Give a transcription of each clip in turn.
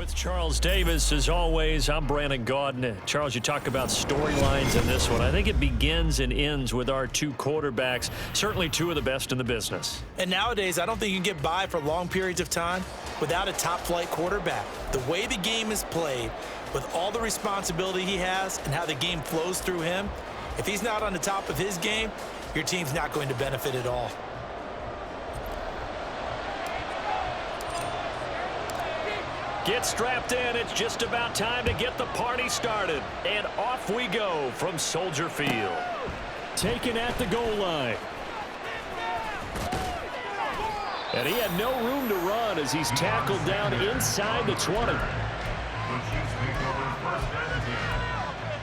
With Charles Davis, as always, I'm Brandon Gaudin. Charles, you talk about storylines in this one. I think it begins and ends with our two quarterbacks, certainly two of the best in the business. And nowadays, I don't think you can get by for long periods of time without a top-flight quarterback. The way the game is played, with all the responsibility he has and how the game flows through him, if he's not on the top of his game, your team's not going to benefit at all. Get strapped in. It's just about time to get the party started. And off we go from Soldier Field. Taken at the goal line. And he had no room to run as he's tackled down inside the 20. The Chiefs take over first and 10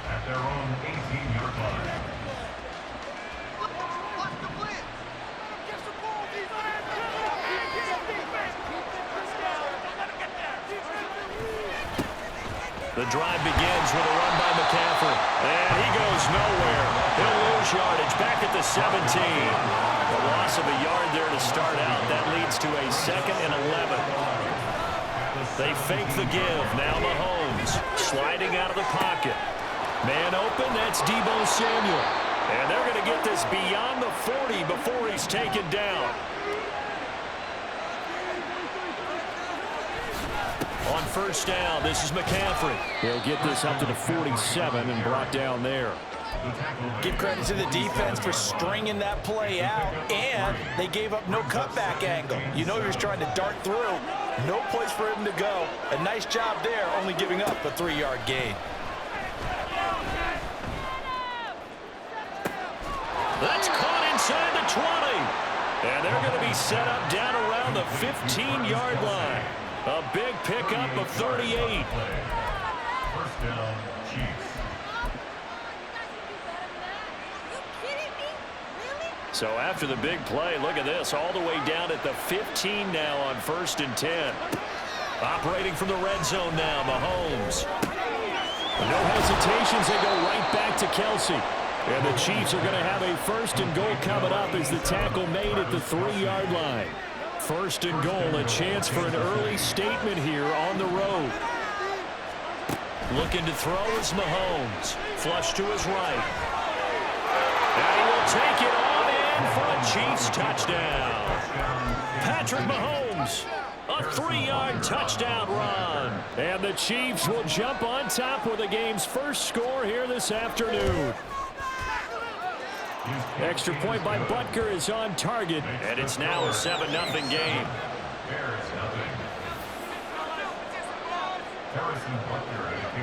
at their own 18-yard line. The drive begins with a run by McCaffrey. And he goes nowhere. He'll lose yardage back at the 17. A loss of a yard there to start out. That leads to a 2nd and 11. They fake the give. Now Mahomes sliding out of the pocket. Man open. That's Deebo Samuel. And they're going to get this beyond the 40 before he's taken down. On first down, this is McCaffrey. He'll get this up to the 47 and brought down there. Give credit to the defense for stringing that play out, and they gave up no cutback angle. You know he was trying to dart through. No place for him to go. A nice job there, only giving up a 3-yard gain. That's caught inside the 20. And they're going to be set up down around the 15-yard line. A big pickup of 38. First down, Chiefs. So after the big play, look at this, all the way down at the 15 now on 1st and 10. Operating from the red zone now, Mahomes. No hesitations, they go right back to Kelsey. And the Chiefs are going to have a 1st and goal coming up as the tackle made at the 3-yard line. 1st and goal, a chance for an early statement here on the road. Looking to throw is Mahomes. Flush to his right. And he will take it on in for a Chiefs touchdown. Patrick Mahomes, a 3-yard touchdown run. And the Chiefs will jump on top with the game's first score here this afternoon. Extra point by Butker is on target, and it's now a 7-0 game.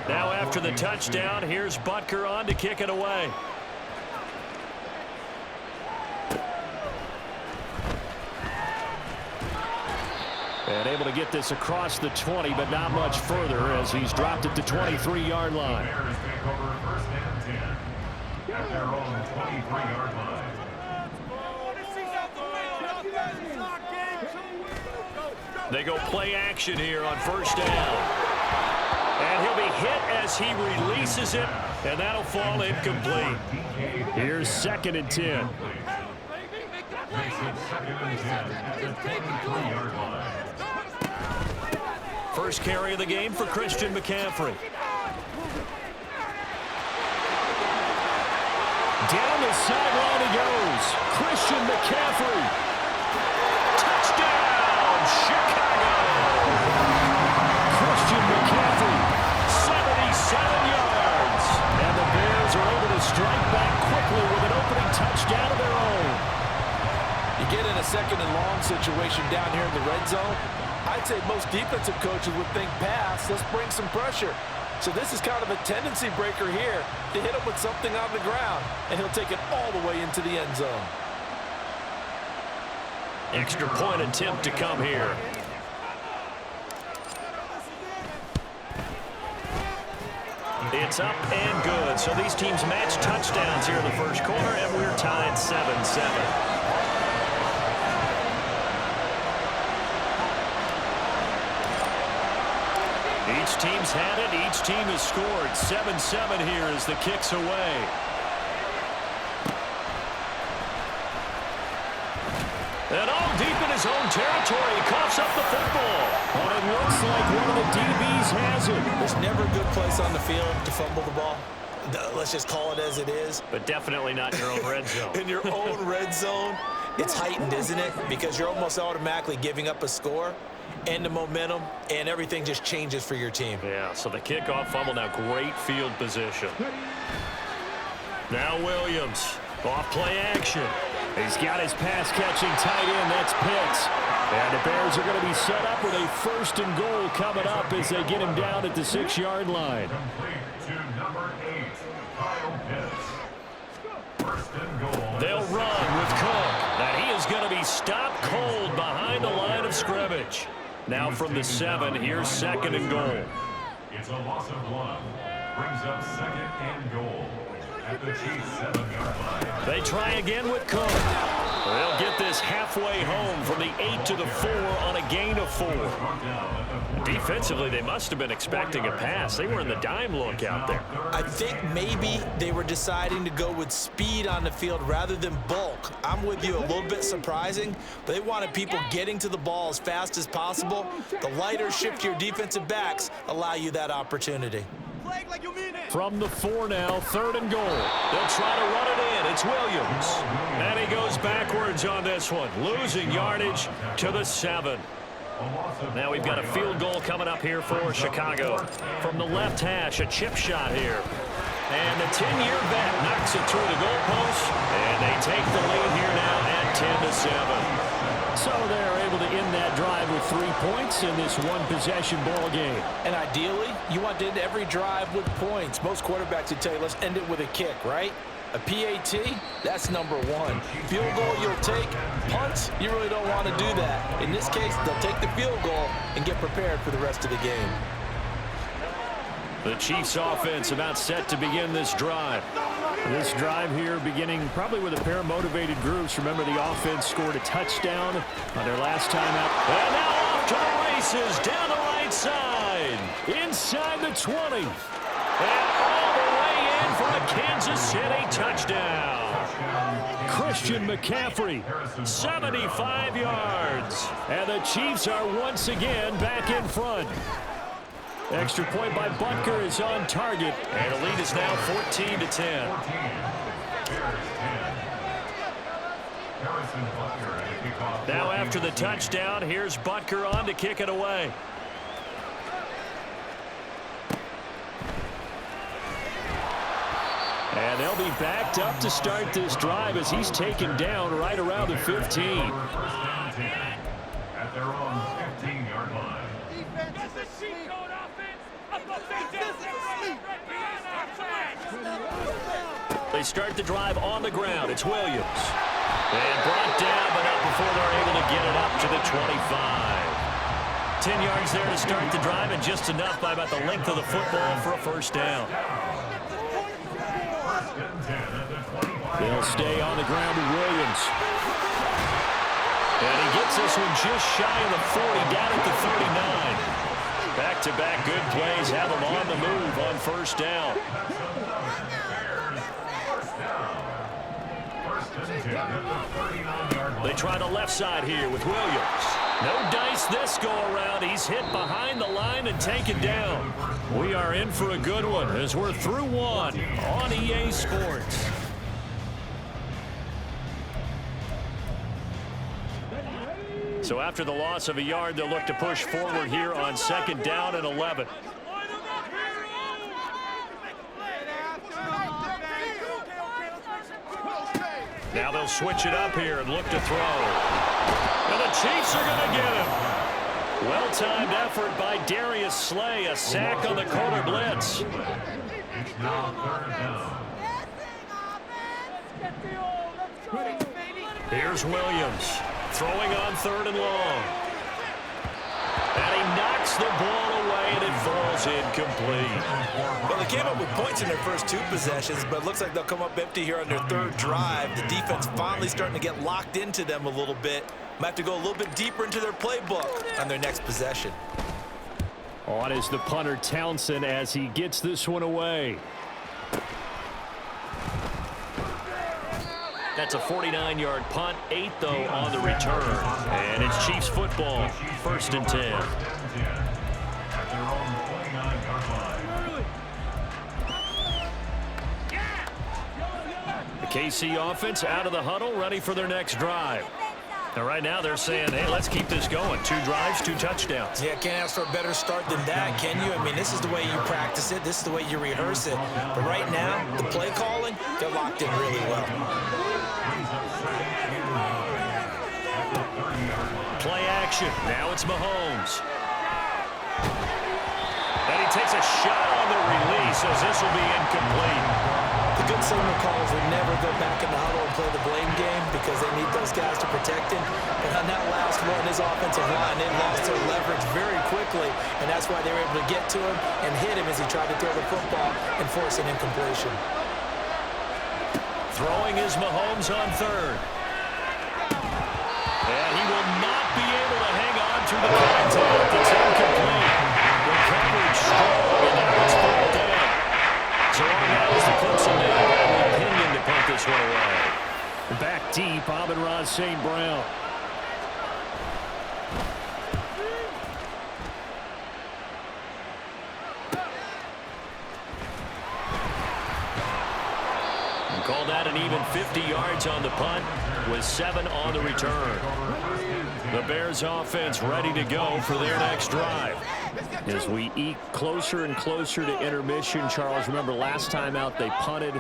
Now after the touchdown, here's Butker on to kick it away. And able to get this across the 20, but not much further as he's dropped it to 23-yard line. At their own 23-yard line. They go play action here on first down. And he'll be hit as he releases it, and that'll fall incomplete. Here's 2nd and 10. Makes it 2nd and 10 at the 23-yard line. First carry of the game for Christian McCaffrey. Down the sideline he goes. Christian McCaffrey. Touchdown, Chicago. Christian McCaffrey, 77 yards. And the Bears are able to strike back quickly with an opening touchdown of their own. You get in a 2nd and long situation down here in the red zone, I'd say most defensive coaches would think pass. Let's bring some pressure. So this is kind of a tendency breaker here to hit him with something on the ground, and he'll take it all the way into the end zone. Extra point attempt to come here. It's up and good. So these teams match touchdowns here in the first quarter, and we're tied 7-7. Each team's had it. Each team has scored. 7-7 here as the kick's away. And all deep in his own territory. He coughs up the football. And it looks like one of the DBs does it. There's never a good place on the field to fumble the ball. Let's just call it as it is. But definitely not in your own red zone. In your own red zone, it's heightened, isn't it? Because you're almost automatically giving up a score and the momentum, and everything just changes for your team. Yeah, so the kickoff fumble, now great field position. Now Williams, off play action. He's got his pass-catching tight end, that's Pitts. And the Bears are going to be set up with a 1st and goal coming up as they get him down at the 6-yard line. They'll run with Cook. And he is going to be stopped cold behind the line of scrimmage. Now from the 7, here's 2nd and goal. It's a loss of 1. Brings up 2nd and goal at the Chiefs' 7-yard line. They try again with Cook. They'll get this halfway home from the 8 to the 4 on a gain of 4. Defensively, they must have been expecting a pass. They were in the dime look out there. I think maybe they were deciding to go with speed on the field rather than bulk. I'm with you, a little bit surprising, but they wanted people getting to the ball as fast as possible. The lighter, shiftier defensive backs allow you that opportunity. From the 4 now, 3rd and goal. They'll try to run it in. It's Williams. And he goes backwards on this one, losing yardage to the 7. Now we've got a field goal coming up here for Chicago. From the left hash, a chip shot here. And the 10-year vet knocks it through the goalpost. And they take the lead here now at 10-7. So they're able to end that drive with 3 points in this one-possession ball game. And ideally, you want to end every drive with points. Most quarterbacks would tell you, let's end it with a kick, right? A PAT, that's number 1. Field goal you'll take. Punts, you really don't want to do that. In this case, they'll take the field goal and get prepared for the rest of the game. The Chiefs offense about set to begin this drive. This drive here beginning probably with a pair of motivated groups. Remember, the offense scored a touchdown on their last time out. And now off to the races down the right side. Inside the 20. And all the way in for a Kansas City touchdown. Christian McCaffrey, 75 yards. And the Chiefs are once again back in front. Extra point by Butker is on target. And the lead is now 14-10. Now after the touchdown, here's Butker on to kick it away. And they'll be backed up to start this drive as he's taken down right around the 15. At their own 15-yard line. They start the drive on the ground. It's Williams. And brought down, but not before they're able to get it up to the 25. 10 yards there to start the drive, and just enough by about the length of the football for a first down. They'll stay on the ground with Williams. And he gets this one just shy of the 40, down at the 39. Back-to-back good plays have him on the move on first down. They try the left side here with Williams. No dice this go-around. He's hit behind the line and taken down. We are in for a good one as we're through one on EA Sports. So after the loss of a yard, they'll look to push forward here on 2nd down and 11. Now they'll switch it up here and look to throw. And the Chiefs are going to get him. Well-timed effort by Darius Slay. A sack on the corner blitz. It's now 3rd down. Here's Williams throwing on 3rd and long. And he knocks the ball away, and it falls incomplete. Well, they came up with points in their first 2 possessions, but it looks like they'll come up empty here on their 3rd drive. The defense finally starting to get locked into them a little bit. Might have to go a little bit deeper into their playbook on their next possession. On is the punter Townsend as he gets this one away. That's a 49-yard punt, 8 though on the return. And it's Chiefs football, 1st and 10. At their own 29 KC offense out of the huddle, ready for their next drive. And right now they're saying, hey, let's keep this going. 2 drives, 2 touchdowns. Yeah, can't ask for a better start than that, can you? I mean, this is the way you practice it. This is the way you rehearse it. But right now, the play calling, they're locked in really well. Play action. Now it's Mahomes. And he takes a shot on the release as this will be incomplete. The good signal callers would never go back in the huddle and play the blame game because they need those guys to protect him. But on that last one, his offensive line, they lost their leverage very quickly, and that's why they were able to get to him and hit him as he tried to throw the football and force an incompletion. Throwing is Mahomes on 3rd. And he will not be able to hang on to the contact. It's incomplete. The coverage strong, and now it's brought down. So on now is the Clemson man, Bradley Pinion, to punt this one away. Back deep, Amon-Ra St. Brown. And call that an even 50 yards on the punt with 7 on the return. The Bears offense ready to go for their next drive. As we eke closer and closer to intermission, Charles, remember last time out they punted.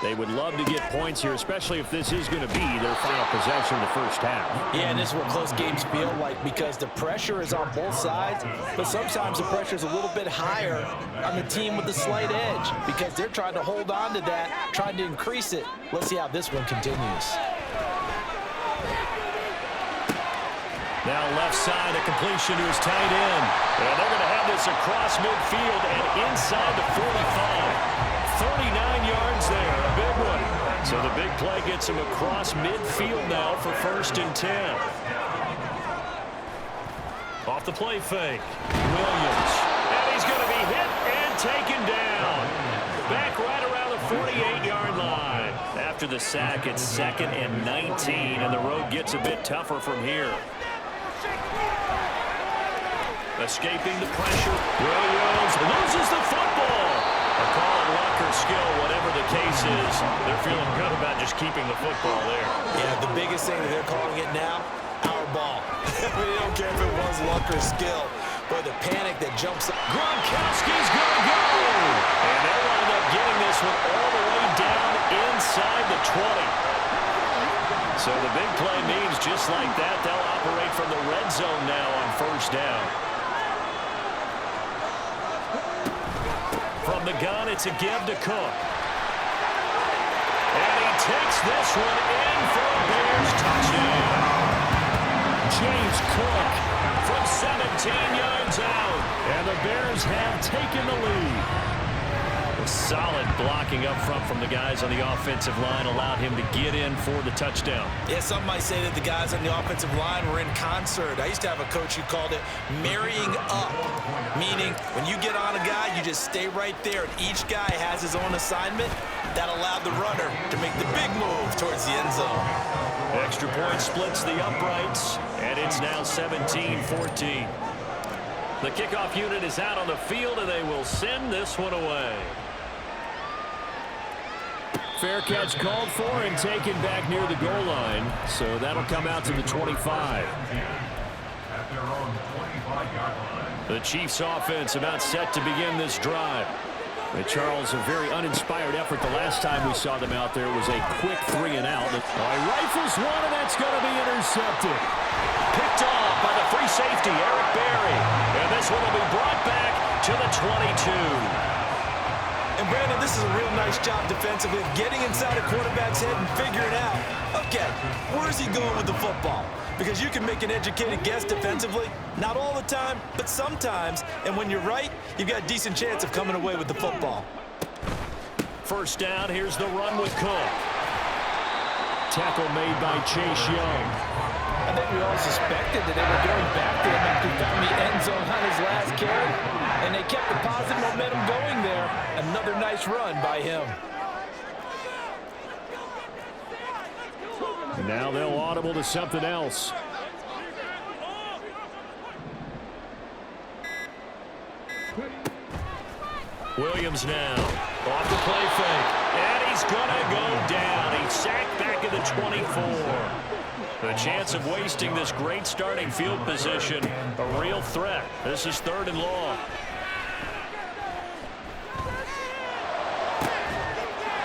They would love to get points here, especially if this is going to be their final possession of the first half. Yeah, and this is what close games feel like because the pressure is on both sides, but sometimes the pressure is a little bit higher on the team with the slight edge because they're trying to hold on to that, trying to increase it. Let's see how this one continues. Now left side, a completion to his tight end. And they're going to have this across midfield and inside the 45. 39 yards there, a big one. So the big play gets him across midfield now for 1st and 10. Off the play fake, Williams. And he's going to be hit and taken down. Back right around the 48-yard line. After the sack, it's 2nd and 19, and the road gets a bit tougher from here. Escaping the pressure. Williams loses the football. A call it luck or skill, whatever the case is. They're feeling good about just keeping the football there. Yeah, the biggest thing that they're calling it now, our ball. I mean, they don't care if it was luck or skill. But the panic that jumps up. Gronkowski's going to go. And they wind up getting this one all the way down inside the 20. So the big play means just like that, they'll operate from the red zone now on 1st down. From the gun, it's a give to Cook. And he takes this one in for a Bears touchdown. James Cook from 17 yards out. And the Bears have taken the lead. Solid blocking up front from the guys on the offensive line allowed him to get in for the touchdown. Yeah, some might say that the guys on the offensive line were in concert. I used to have a coach who called it marrying up, meaning when you get on a guy, you just stay right there, and each guy has his own assignment. That allowed the runner to make the big move towards the end zone. Extra point splits the uprights, and it's now 17-14. The kickoff unit is out on the field, and they will send this one away. Fair catch called for and taken back near the goal line. So that'll come out to the 25. The Chiefs offense about set to begin this drive. Charles, a very uninspired effort the last time we saw them out there. It was a quick 3 and out. Rifles one, and that's going to be intercepted. Picked off by the free safety, Eric Berry. And this one will be brought back to the 22. And Brandon, this is a real nice job defensively of getting inside a quarterback's head and figuring out, okay, where's he going with the football? Because you can make an educated guess defensively, not all the time, but sometimes. And when you're right, you've got a decent chance of coming away with the football. First down, here's the run with Cook. Tackle made by Chase Young. I think we all suspected that they were going back to him after he found the end zone on his last carry, and they kept the positive momentum going there. Another nice run by him. Now they'll audible to something else. Williams now off the play fake, and he he's going to go down. He's sacked back at the 24. The chance of wasting this great starting field position, a real threat. This is 3rd and long.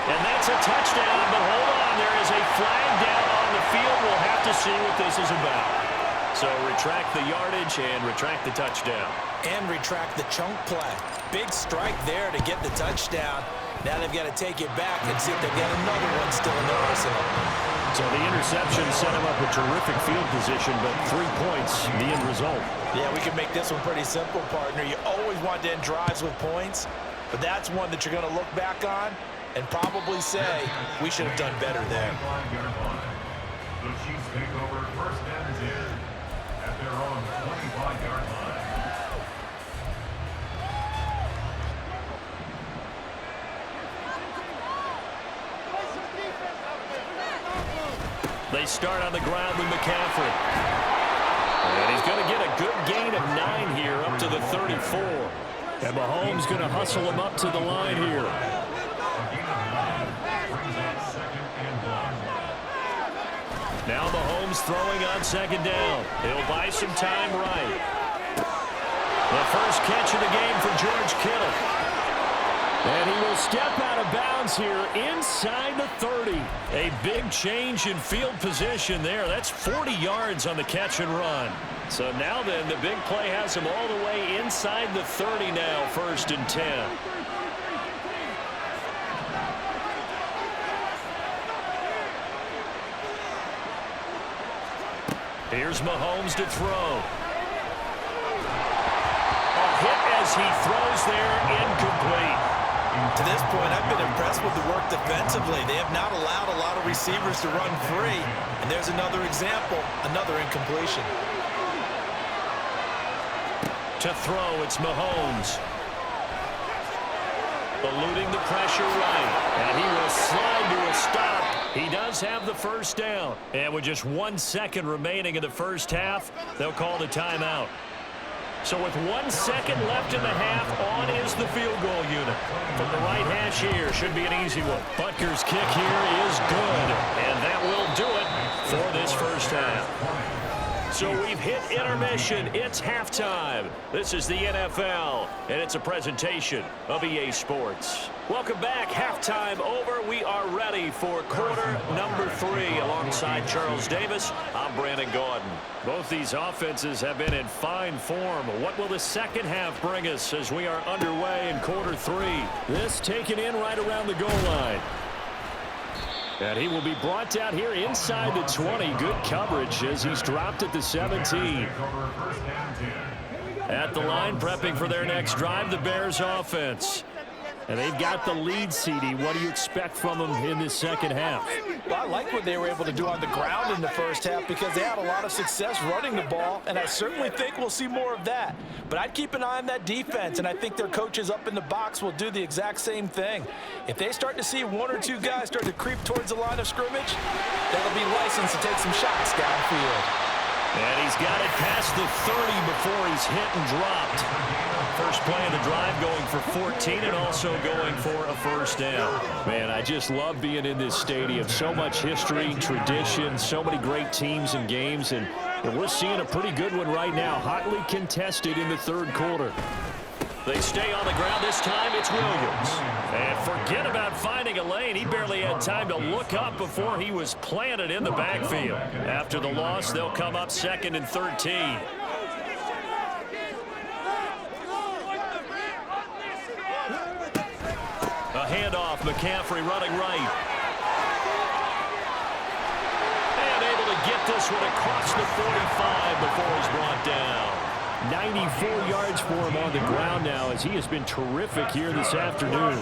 And that's a touchdown, but hold on. There is a flag down on the field. We'll have to see what this is about. So retract the yardage and retract the touchdown. And retract the chunk play. Big strike there to get the touchdown. Now they've got to take it back and see if they've got another one still in their arsenal. So the interception set him up a terrific field position, but 3 points, the end result. Yeah, we can make this one pretty simple, partner. You always want to end drives with points, but that's one that you're going to look back on and probably say, we should have done better there. The Chiefs take over 1st and 10 at their own 25-yard line. They start on the ground with McCaffrey. And he's going to get a good gain of 9 here up to the 34. And Mahomes going to hustle him up to the line here. Now Mahomes throwing on 2nd down. He'll buy some time right. The first catch of the game for George Kittle. And he will step out of bounds here inside the 30. A big change in field position there. That's 40 yards on the catch and run. So now then, the big play has him all the way inside the 30 now, 1st and 10. Here's Mahomes to throw. A hit as he throws there, incomplete. To this point, I've been impressed with the work defensively. They have not allowed a lot of receivers to run free. And there's another example, another incompletion. To throw, it's Mahomes. Eluding the pressure right. And he will slide to a stop. He does have the 1st down. And with just 1 second remaining in the 1st half, they'll call the timeout. So with 1 second left in the half, on is the field goal unit. From the right hash here, should be an easy one. Butker's kick here is good. And that will do it for this 1st half. So we've hit intermission. It's halftime. This is the NFL, and it's a presentation of EA Sports. Welcome back. Halftime over. We are ready for quarter number 3. Alongside Charles Davis, I'm Brandon Gaudin. Both these offenses have been in fine form. What will the 2nd half bring us as we are underway in quarter 3? This taken in right around the goal line. And he will be brought down here inside the 20. Good coverage as he's dropped at the 17. At the line, prepping for their next drive, the Bears offense. And they've got the lead, CD. What do you expect from them in this 2nd half? Well, I like what they were able to do on the ground in the 1st half because they had a lot of success running the ball, and I certainly think we'll see more of that. But I'd keep an eye on that defense, and I think their coaches up in the box will do the exact same thing. If they start to see 1 or 2 guys start to creep towards the line of scrimmage, that'll be licensed to take some shots downfield. And he's got it past the 30 before he's hit and dropped. First play of the drive going for 14 and also going for a 1st down. Man, I just love being in this stadium. So much history, tradition, so many great teams and games. And we're seeing a pretty good one right now. Hotly contested in the 3rd quarter. They stay on the ground this time. It's Williams. And forget about finding a lane. He barely had time to look up before he was planted in the backfield. After the loss, they'll come up 2nd and 13. A handoff. McCaffrey running right. And able to get this one across the 45 before he's brought down. 94 yards for him on the ground now as he has been terrific here this afternoon.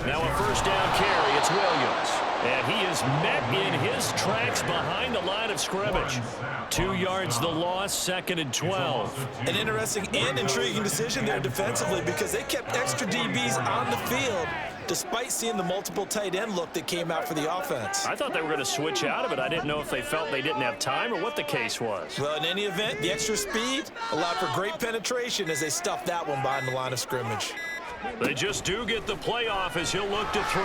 Now a 1st down carry. It's Williams. And he is met in his tracks behind the line of scrimmage. 2 yards the loss, 2nd and 12. An interesting and intriguing decision there defensively because they kept extra DBs on the field despite seeing the multiple tight end look that came out for the offense. I thought they were going to switch out of it. I didn't know if they felt they didn't have time or what the case was. Well, in any event, the extra speed allowed for great penetration as they stuffed that one behind the line of scrimmage. They just do get the playoff as he'll look to throw.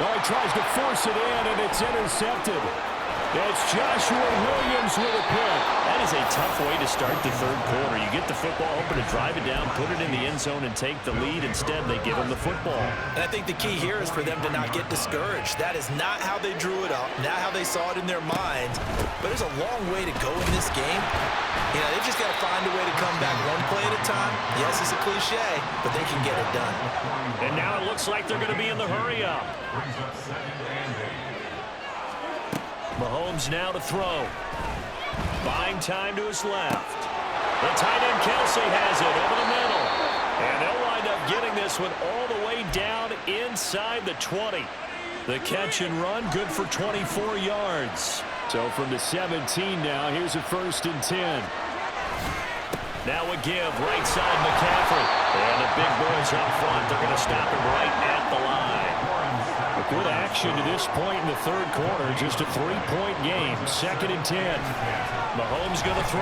Well, he tries to force it in, and it's intercepted. It's Joshua Williams with a pick. That is a tough way to start the third quarter. You get the football, hoping to drive it down, put it in the end zone, and take the lead. Instead, they give him the football. And I think the key here is for them to not get discouraged. That is not how they drew it up, not how they saw it in their minds. But there's a long way to go in this game. You know, they've just got to find a way to come back one play at a time. Yes, it's a cliche, but they can get it done. And now it looks like they're going to be in the hurry-up. Mahomes now to throw. Buying time to his left. The tight end Kelsey has it over the middle. And they'll wind up getting this one all the way down inside the 20. The catch and run, good for 24 yards. So from the 17 now, here's a 1st and 10. Now a give, right side McCaffrey. And the big boys up front, they're going to stop him right at the line. A good action to this point in the third quarter. Just a 3-point game. 2nd and 10. Mahomes going to throw.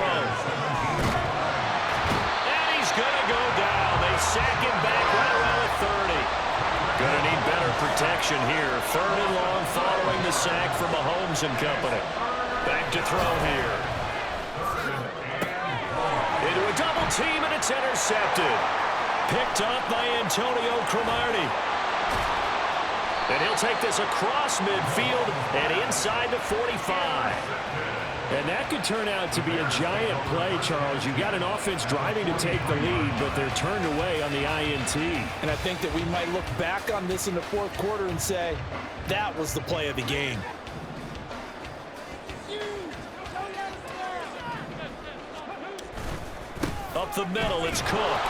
And he's going to go down. They sack him back right around the 30. Going to need better protection here. 3rd and long following the sack from Mahomes and company. Back to throw here. Into a double team, and it's intercepted. Picked up by Antonio Cromartie. And he'll take this across midfield and inside the 45. And that could turn out to be a giant play, Charles. You've got an offense driving to take the lead, but they're turned away on the INT. And I think that we might look back on this in the fourth quarter and say, that was the play of the game. Up the middle, it's Cook.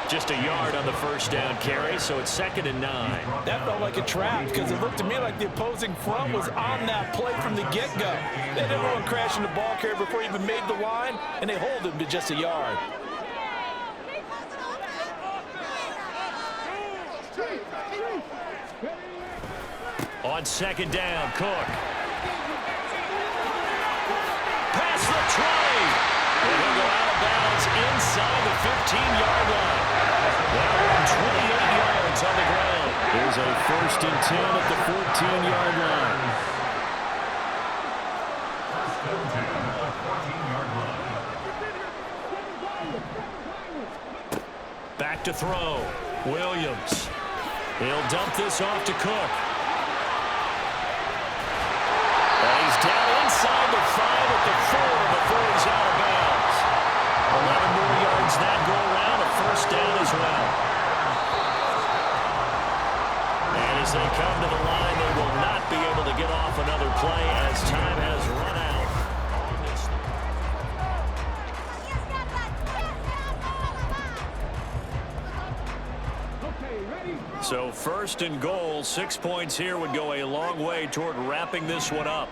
Just a yard on the first down carry, so it's 2nd and 9. That felt like a trap because it looked to me like the opposing front was on that play from the get-go. They had everyone crashing the ball carrier before he even made the line, and they hold him to just a yard. On 2nd down, Cook. Past the 20. And he'll go out of bounds inside the 15-yard line. Now 28 yards on the ground. There's a 1st and 10 at the 14-yard line. Back to throw. Williams. He'll dump this off to Cook. And he's down inside the 5 at the 4 before he's out of bounds. 11 more yards that go around, a 1st down as well. And as they come to the line, they will not be able to get off another play as time has run out. So 1st and goal, 6 points here would go a long way toward wrapping this one up.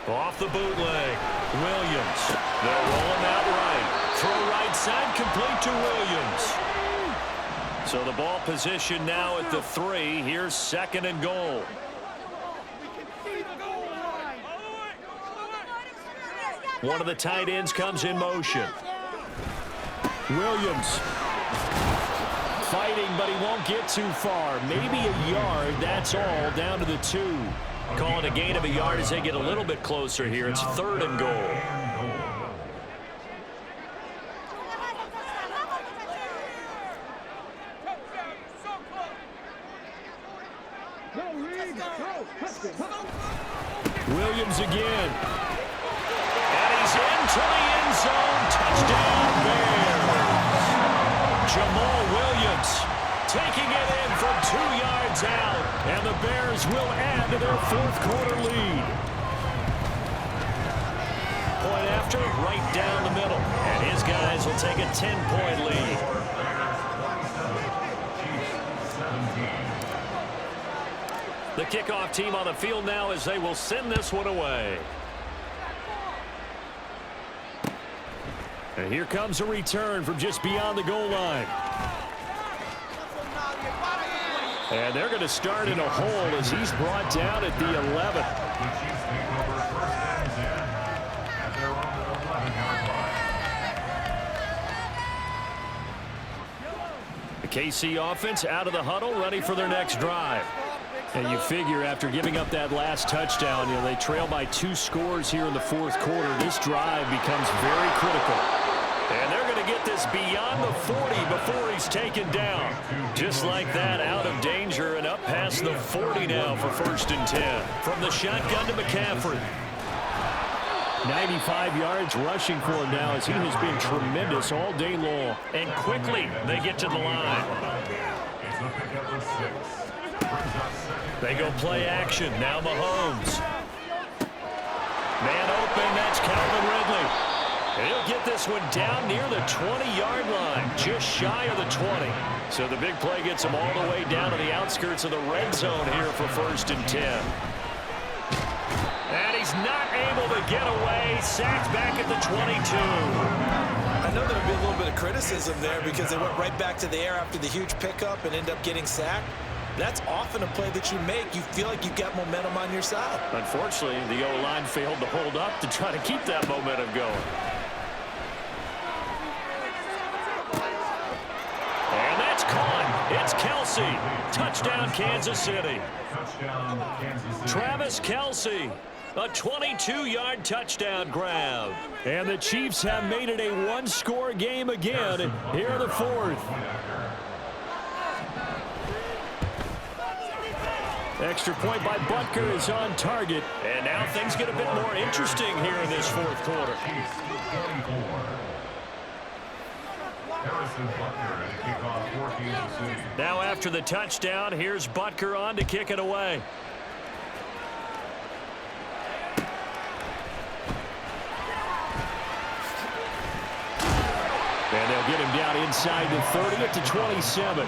Off the bootleg, Williams. They'll roll him out right. Throw right side, complete to Williams. So the ball position now at the 3. Here's 2nd and goal. One of the tight ends comes in motion. Williams fighting, but he won't get too far. Maybe a yard, that's all, down to the 2. Calling a gain of a yard as they get a little bit closer here. It's 3rd and goal. Williams again. And he's into the end zone. Touchdown, Bears. Jamal Williams taking it in from 2 yards out. And the Bears will add to their 4th quarter lead. Point after, right down the middle. And his guys will take a 10-point lead. The kickoff team on the field now as they will send this one away. And here comes a return from just beyond the goal line. And they're going to start in a hole as he's brought down at the 11. The KC offense out of the huddle, ready for their next drive. And you figure after giving up that last touchdown, they trail by 2 scores here in the fourth quarter. This drive becomes very critical. And they're going to get this beyond the 40 before he's taken down. Just like that, out of danger and up past the 40 now for 1st and 10. From the shotgun to McCaffrey. 95 yards rushing for him now as he has been tremendous all day long. And quickly they get to the line. They go play action. Now Mahomes. Man open, that's Calvin Ridley. He'll get this one down near the 20-yard line, just shy of the 20. So the big play gets him all the way down to the outskirts of the red zone here for 1st and 10. And he's not able to get away. Sacked back at the 22. I know there'll be a little bit of criticism there because they went right back to the air after the huge pickup and end up getting sacked. That's often a play that you make. You feel like you've got momentum on your side. Unfortunately, the O-line failed to hold up to try to keep that momentum going. And that's caught. It's Kelsey. Touchdown, Kansas City. Travis Kelsey. A 22-yard touchdown grab. And the Chiefs have made it a one-score game again here in the fourth. Extra point by Butker is on target. And now things get a bit more interesting here in this fourth quarter. Now after the touchdown, here's Butker on to kick it away. And they'll get him down inside the 30 at the 27.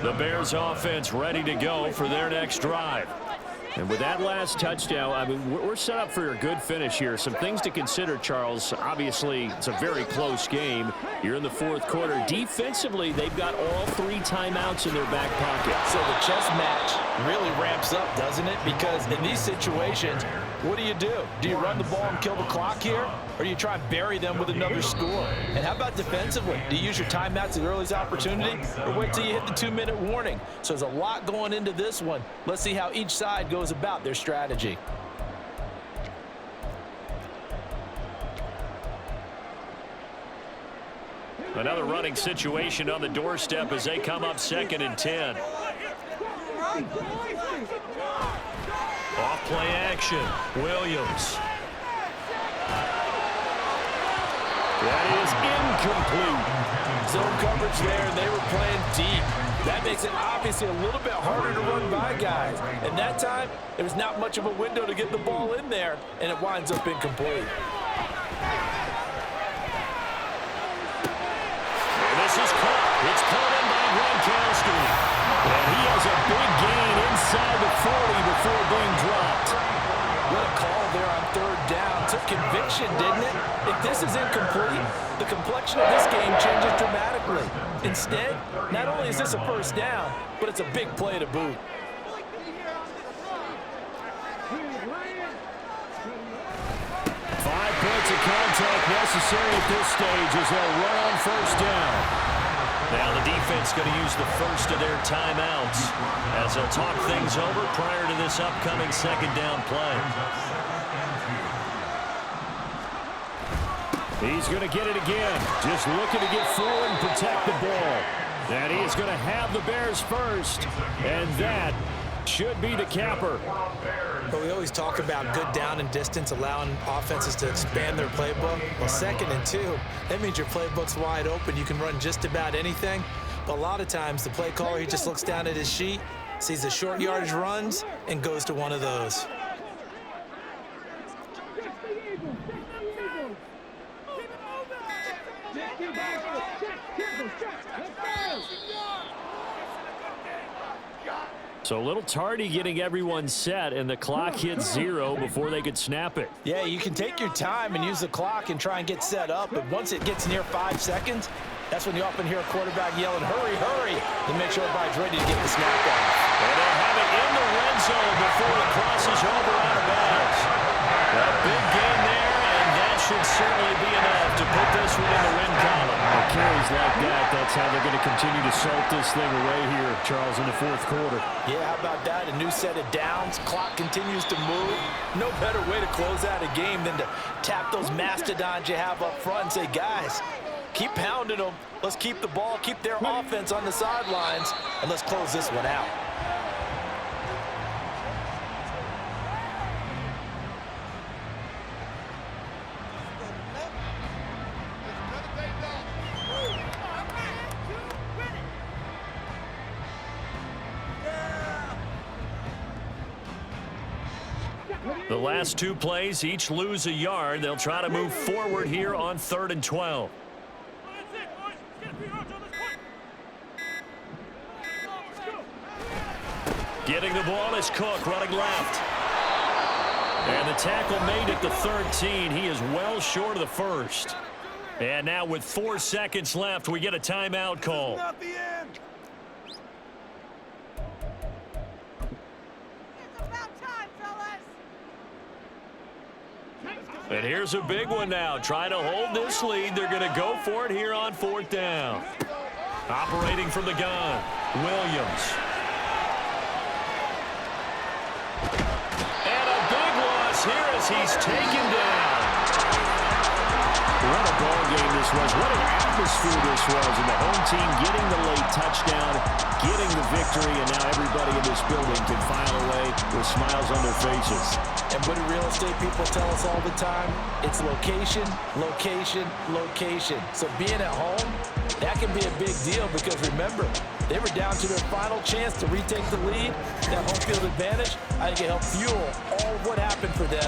The Bears offense ready to go for their next drive. And with that last touchdown, I mean, we're set up for a good finish here. Some things to consider, Charles. Obviously, it's a very close game. You're in the fourth quarter. Defensively, they've got all 3 timeouts in their back pocket. So the chess match really ramps up, doesn't it? Because in these situations, what do? Do you run the ball and kill the clock here? Or do you try and bury them with another score? And how about defensively? Do you use your timeouts at earliest opportunity? Or wait till you hit the 2-minute warning? So there's a lot going into this one. Let's see how each side goes about their strategy. Another running situation on the doorstep as they come up 2nd and 10. Off play action. Williams. That is incomplete. Zone coverage there, and they were playing deep. That makes it obviously a little bit harder to run by guys. And that time, there was not much of a window to get the ball in there, and it winds up incomplete. And this is caught. It's caught in by Gronkowski. And he has a big gain inside the 40 before being dropped. What a call there on 3rd down. Took conviction, didn't it? If this is incomplete, the complexion of this game changes dramatically. Instead, not only is this a 1st down, but it's a big play to boot. 5 points of contact necessary at this stage as they'll run on 1st down. Now the defense going to use the first of their timeouts as they'll talk things over prior to this upcoming 2nd down play. He's going to get it again. Just looking to get forward and protect the ball. And he is going to have the Bears first. And that should be the capper. But we always talk about good down and distance, allowing offenses to expand their playbook. Well, 2nd and 2, that means your playbook's wide open. You can run just about anything. But a lot of times, the play caller, he just looks down at his sheet, sees the short yardage runs, and goes to one of those. So a little tardy getting everyone set, and the clock hits 0 before they could snap it. Yeah, you can take your time and use the clock and try and get set up, but once it gets near 5 seconds, that's when you often hear a quarterback yelling, hurry, hurry, to make sure everybody's ready to get the snap off. And they have it in the red zone before it crosses over out of bounds. A big gain there, and that should certainly be enough to put this one in the win column. With carries like that, that's how they're going to continue to salt this thing away here, Charles, in the fourth quarter. Yeah, how about that? A new set of downs. Clock continues to move. No better way to close out a game than to tap those mastodons you have up front and say, guys, keep pounding them. Let's keep the ball, keep their offense on the sidelines, and let's close this one out. The last 2 plays each lose a yard. They'll try to move forward here on 3rd and 12. Getting the ball is Cook running left. And the tackle made at the 13. He is well short of the first. And now with 4 seconds left, we get a timeout call. And here's a big one now. Trying to hold this lead. They're going to go for it here on 4th down. Operating from the gun, Williams. And a big loss here as he's taken down. What a ball game this was. What an atmosphere this was. And the home team getting the late touchdown, getting the victory, and now everybody in this building can file away with smiles on their faces. And what do real estate people tell us all the time? It's location, location, location. So being at home, that can be a big deal because remember, they were down to their final chance to retake the lead. That home field advantage, I think it helped fuel all of what happened for them